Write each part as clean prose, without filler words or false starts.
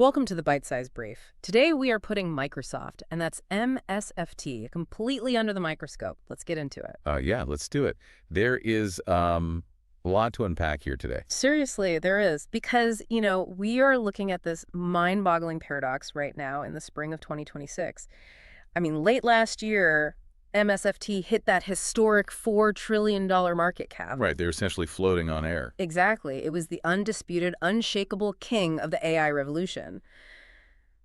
Welcome to the Byte-Size Brief. Today we are putting Microsoft, and that's MSFT, completely under the microscope. Let's get into it. Yeah, let's do it. There is a lot to unpack here today. Seriously, there is. Because, we are looking at this mind-boggling paradox right now in the spring of 2026. I mean, late last year, MSFT hit that historic $4 trillion market cap. Right, they're essentially floating on air. Exactly. It was the undisputed, unshakable king of the AI revolution.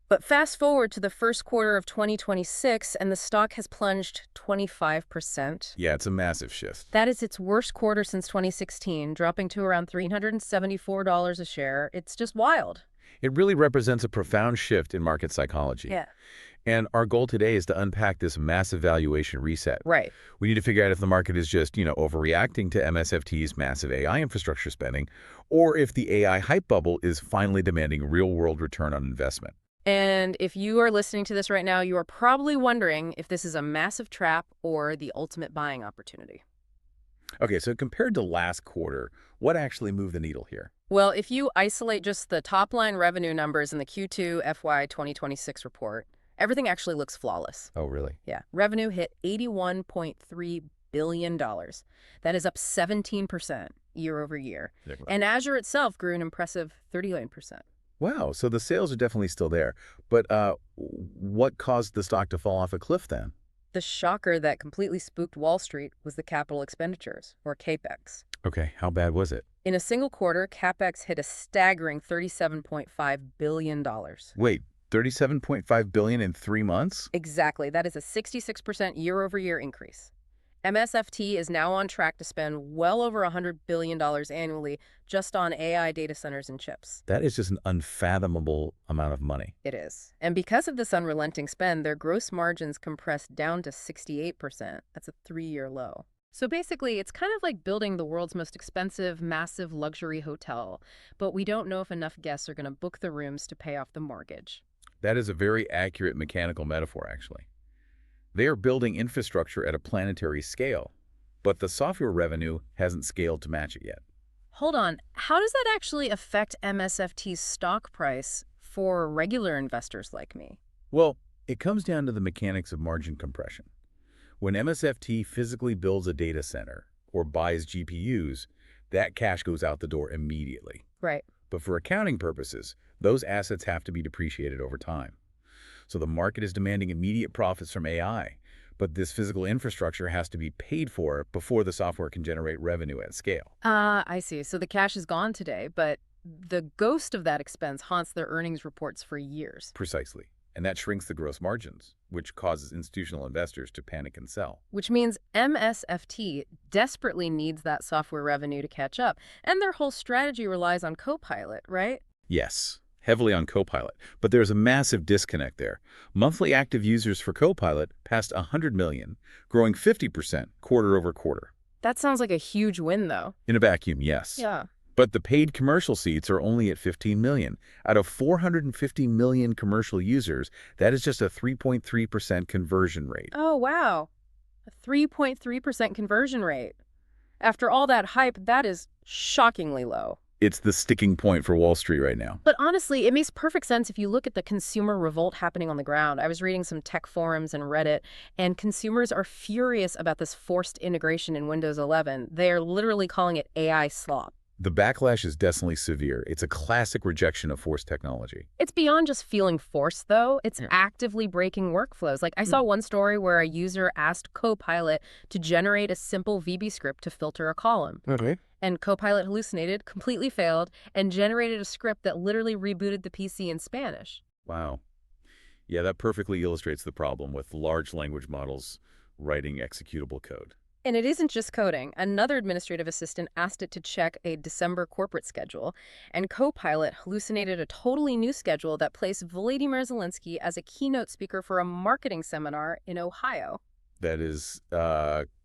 But fast forward to the first quarter of 2026, and the stock has plunged 25%. Yeah, it's a massive shift. That is its worst quarter since 2016, dropping to around $374 a share. It's just wild. It really represents a profound shift in market psychology. Yeah. And our goal today is to unpack this massive valuation reset. Right. We need to figure out if the market is just, overreacting to MSFT's massive AI infrastructure spending, or if the AI hype bubble is finally demanding real-world return on investment. And if you are listening to this right now, you are probably wondering if this is a massive trap or the ultimate buying opportunity. Okay, so compared to last quarter, what actually moved the needle here? Well, if you isolate just the top-line revenue numbers in the Q2 FY 2026 report, everything actually looks flawless. Oh, really? Yeah. Revenue hit $81.3 billion. That is up 17% year over year. And Azure itself grew an impressive 39%. Wow, so the sales are definitely still there. But what caused the stock to fall off a cliff then? The shocker that completely spooked Wall Street was the capital expenditures, or capex. Okay, how bad was it? In a single quarter, capex hit a staggering $37.5 billion. Wait, $37.5 billion in 3 months? Exactly. That is a 66% year-over-year increase. MSFT is now on track to spend well over $100 billion annually just on AI data centers and chips. That is just an unfathomable amount of money. It is. And because of this unrelenting spend, their gross margins compressed down to 68%. That's a 3-year low. So basically, it's kind of like building the world's most expensive, massive luxury hotel, but we don't know if enough guests are going to book the rooms to pay off the mortgage. That is a very accurate mechanical metaphor, actually. They are building infrastructure at a planetary scale, but the software revenue hasn't scaled to match it yet. Hold on. How does that actually affect MSFT's stock price for regular investors like me? Well, it comes down to the mechanics of margin compression. When MSFT physically builds a data center or buys GPUs, that cash goes out the door immediately. Right. But for accounting purposes, those assets have to be depreciated over time. So the market is demanding immediate profits from AI, but this physical infrastructure has to be paid for before the software can generate revenue at scale. I see. So the cash is gone today, but the ghost of that expense haunts their earnings reports for years. Precisely. And that shrinks the gross margins, which causes institutional investors to panic and sell. Which means MSFT desperately needs that software revenue to catch up, and their whole strategy relies on Copilot, right? Yes, heavily on Copilot, but there's a massive disconnect there. Monthly active users for Copilot passed 100 million, growing 50% quarter over quarter. That sounds like a huge win, though. In a vacuum, yes. Yeah. But the paid commercial seats are only at 15 million. Out of 450 million commercial users, that is just a 3.3% conversion rate. Oh, wow. A 3.3% conversion rate. After all that hype, that is shockingly low. It's the sticking point for Wall Street right now. But honestly, it makes perfect sense if you look at the consumer revolt happening on the ground. I was reading some tech forums and Reddit, and consumers are furious about this forced integration in Windows 11. They are literally calling it AI slop. The backlash is definitely severe. It's a classic rejection of forced technology. It's beyond just feeling forced, though. It's actively breaking workflows. Like, I saw one story where a user asked Copilot to generate a simple VB script to filter a column. Okay. And Copilot hallucinated, completely failed, and generated a script that literally rebooted the PC in Spanish. Wow. Yeah, that perfectly illustrates the problem with large language models writing executable code. And it isn't just coding. Another administrative assistant asked it to check a December corporate schedule, and Copilot hallucinated a totally new schedule that placed Volodymyr Zelensky as a keynote speaker for a marketing seminar in Ohio. That is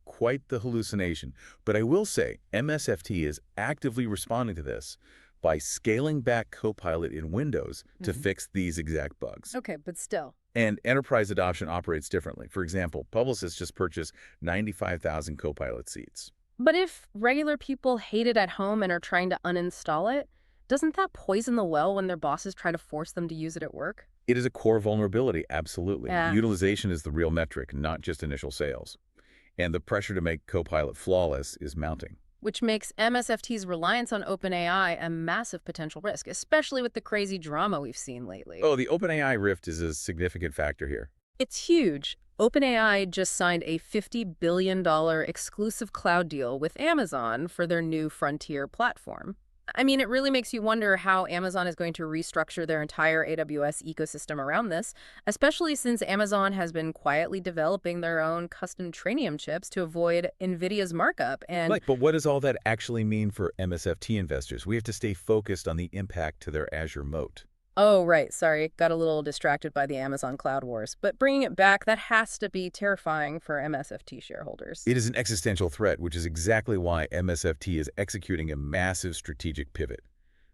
quite the hallucination. But I will say, MSFT is actively responding to this by scaling back Copilot in Windows to fix these exact bugs. Okay, but still. And enterprise adoption operates differently. For example, Publicis just purchased 95,000 Copilot seats. But if regular people hate it at home and are trying to uninstall it, Doesn't that poison the well when their bosses try to force them to use it at work? It is a core vulnerability, absolutely. Yeah. Utilization is the real metric, not just initial sales. And the pressure to make Copilot flawless is mounting. Which makes MSFT's reliance on OpenAI a massive potential risk, especially with the crazy drama we've seen lately. Oh, the OpenAI rift is a significant factor here. It's huge. OpenAI just signed a $50 billion exclusive cloud deal with Amazon for their new Frontier platform. I mean, it really makes you wonder how Amazon is going to restructure their entire AWS ecosystem around this, especially since Amazon has been quietly developing their own custom Trainium chips to avoid NVIDIA's markup. And But what does all that actually mean for MSFT investors? We have to stay focused on the impact to their Azure moat. oh, right, sorry, got a little distracted by the Amazon cloud wars. But bringing it back, that has to be terrifying for MSFT shareholders. It is an existential threat, which is exactly why MSFT is executing a massive strategic pivot.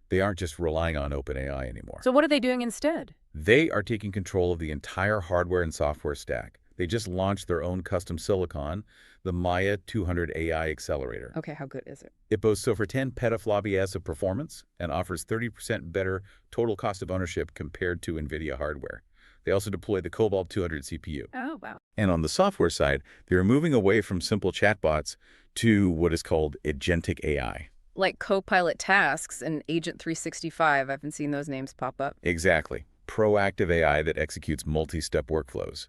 They aren't just relying on OpenAI anymore. So what are they doing instead? They are taking control of the entire hardware and software stack. They just launched their own custom silicon, the Maya 200 AI accelerator. Okay, how good is it? It boasts over 10 petaflops of performance and offers 30% better total cost of ownership compared to NVIDIA hardware. They also deploy the Cobalt 200 CPU. Oh, wow. And on the software side, they're moving away from simple chatbots to what is called Agentic AI. Like Copilot tasks and Agent 365, I've been seeing those names pop up. Exactly. Proactive AI that executes multi-step workflows.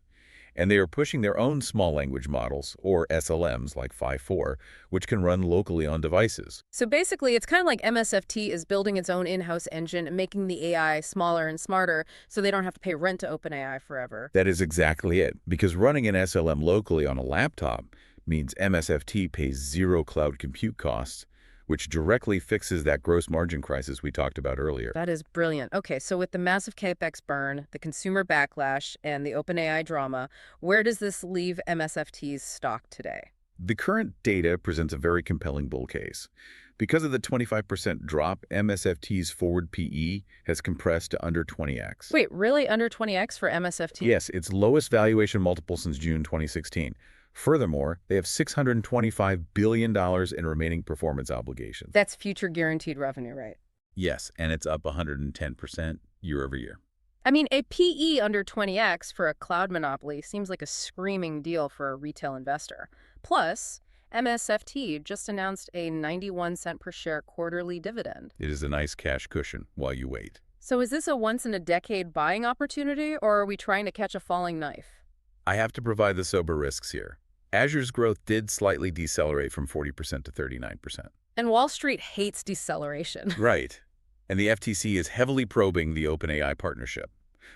And they are pushing their own small language models, or SLMs, like 5.4, which can run locally on devices. So basically, it's kind of like MSFT is building its own in-house engine and making the AI smaller and smarter so they don't have to pay rent to OpenAI forever. That is exactly it, because running an SLM locally on a laptop means MSFT pays zero cloud compute costs, which directly fixes that gross margin crisis we talked about earlier. That is brilliant. Okay, so with the massive capex burn, the consumer backlash, and the OpenAI drama, where does this leave MSFT's stock today? The current data presents a very compelling bull case. Because of the 25% drop, MSFT's forward PE has compressed to under 20x. Wait, really under 20x for MSFT? Yes, its lowest valuation multiple since June 2016. Furthermore, they have $625 billion in remaining performance obligations. That's future guaranteed revenue, right? Yes, and it's up 110% year over year. I mean, a PE under 20x for a cloud monopoly seems like a screaming deal for a retail investor. Plus, MSFT just announced a 91-cent per share quarterly dividend. It is a nice cash cushion while you wait. So is this a once-in-a-decade buying opportunity, or are we trying to catch a falling knife? I have to provide the sober risks here. Azure's growth did slightly decelerate from 40% to 39%. And Wall Street hates deceleration. Right. And the FTC is heavily probing the OpenAI partnership.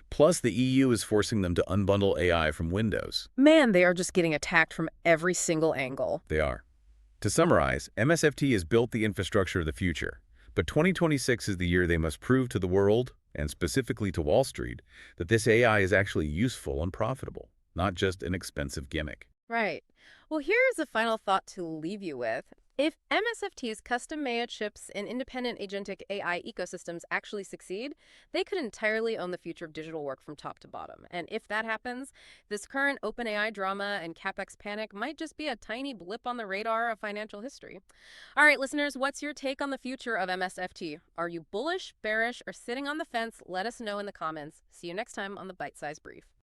Plus, the EU is forcing them to unbundle AI from Windows. Man, they are just getting attacked from every single angle. They are. To summarize, MSFT has built the infrastructure of the future. But 2026 is the year they must prove to the world, and specifically to Wall Street, that this AI is actually useful and profitable, not just an expensive gimmick. Right. Well, here's a final thought to leave you with. If MSFT's custom Maya chips and independent agentic AI ecosystems actually succeed, they could entirely own the future of digital work from top to bottom. And if that happens, this current OpenAI drama and capex panic might just be a tiny blip on the radar of financial history. All right, listeners, what's your take on the future of MSFT? Are you bullish, bearish, or sitting on the fence? Let us know in the comments. See you next time on the Byte-Size Brief.